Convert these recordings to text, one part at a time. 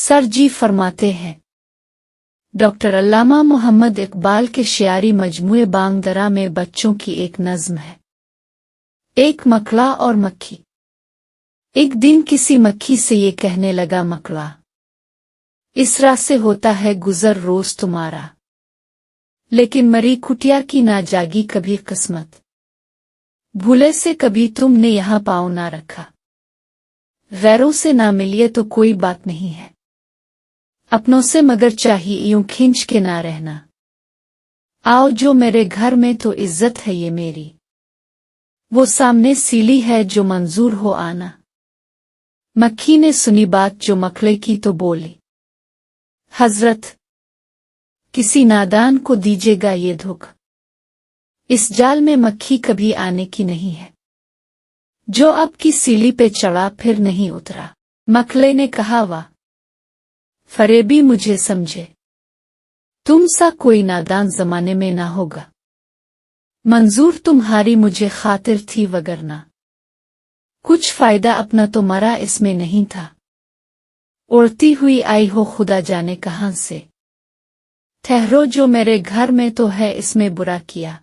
Sir जी फरमाते हैं, doctor अल्लामा मोहम्मद इकबाल के शियारी मजमूए बांग दरा में बच्चों की एक नज्म है। एक मकड़ा और मक्खी। एक दिन किसी मक्खी से ये कहने लगा मकड़ा, इस राह से होता है गुजर रोज तुम्हारा, लेकिन मरी कुटिया की ना जागी कभी किस्मत, भूले से कभी तुमने यहाँ पाँव ना रखा, गैरों से ना मिलिए तो कोई बात नहीं है, अपनों से मगर चाहिए यूं खींच के ना रहना, आओ जो मेरे घर में तो इज्जत है ये मेरी, वो सामने सीली है जो मंजूर हो आना। मक्खी ने सुनी बात जो मकड़े की तो बोली, हजरत किसी नादान को दीजिएगा ये धोखा, इस जाल में मक्खी कभी आने की नहीं है, जो अब की सीली पे चढ़ा फिर नहीं उतरा। मकड़े ने कहा, वाह फरेबी मुझे समझे, तुम सा कोई नादान जमाने में ना होगा, मंजूर तुम्हारी मुझे खातिर थी वगरना, कुछ फायदा अपना तो मरा इसमें नहीं था, उड़ती हुई आई हो खुदा जाने कहां से, ठहरो जो मेरे घर में तो है इसमें बुरा किया,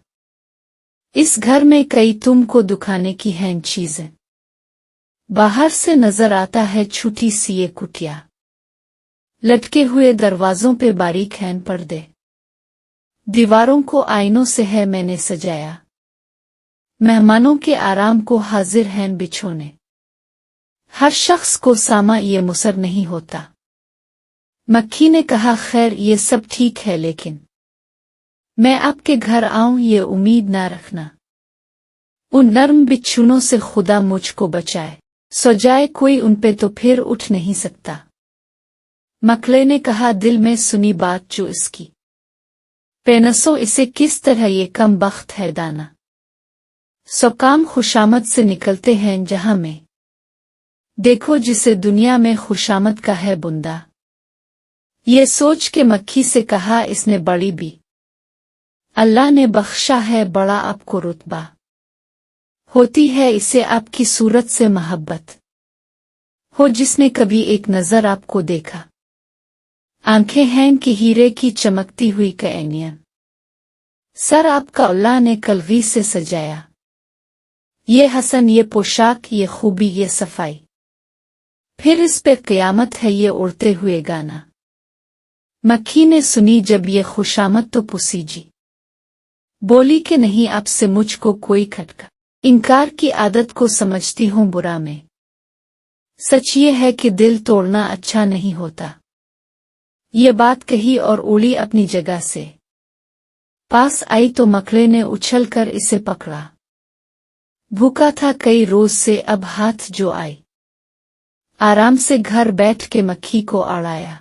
इस घर में कई तुमको दुखाने की हैं चीजें, बाहर से नजर आता है छूटी सी ये कुटिया, लटके हुए दरवाजों पे बारीक हैं पर्दे, दीवारों को आईनों से है मैंने सजाया, मेहमानों के आराम को हाजिर हैं बिछोने, हर शख्स को सामा ये मुसर नहीं होता। मक्खी ने कहा, खैर ये सब ठीक है, लेकिन मैं आपके घर आऊं ये उम्मीद ना रखना, उन नर्म बिच्छुनों से खुदा मुझको बचाए, सो जाए कोई उन पे तो फिर उठ नहीं सकता। मकड़े ने कहा, दिल में सुनी बात जो इसकी, पेनसो इसे किस तरह ये कम बख्त है दाना, सो काम खुशामद से निकलते हैं जहां में, देखो जिसे दुनिया में खुशामद का है बुंदा। ये सोच के मक्खी से कहा, इसने बड़ी भी अल्लाह ने बख्शा है बड़ा आपको रुतबा, होती है इसे आपकी सूरत से मोहब्बत, हो जिसने कभी एक नजर आपको देखा, आंखें हैं कि हीरे की चमकती हुई कैनियन, सर आपका अल्लाह ने कलगी से सजाया, ये हसन ये पोशाक ये खूबी ये सफाई, फिर इस पे क़यामत है ये उड़ते हुए गाना। मक्खी ने सुनी जब ये खुशामद तो पुसीजी, बोली कि नहीं आपसे मुझको कोई खटका, इनकार की आदत को समझती हूँ बुरा में, सच ये है कि दिल तोड़ना अच्छा नहीं होता। ये बात कही और उड़ी अपनी जगह से, पास आई तो मकड़े ने उछलकर इसे पकड़ा, भूखा था कई रोज से अब हाथ जो आई, आराम से घर बैठ के मक्खी को अड़ाया।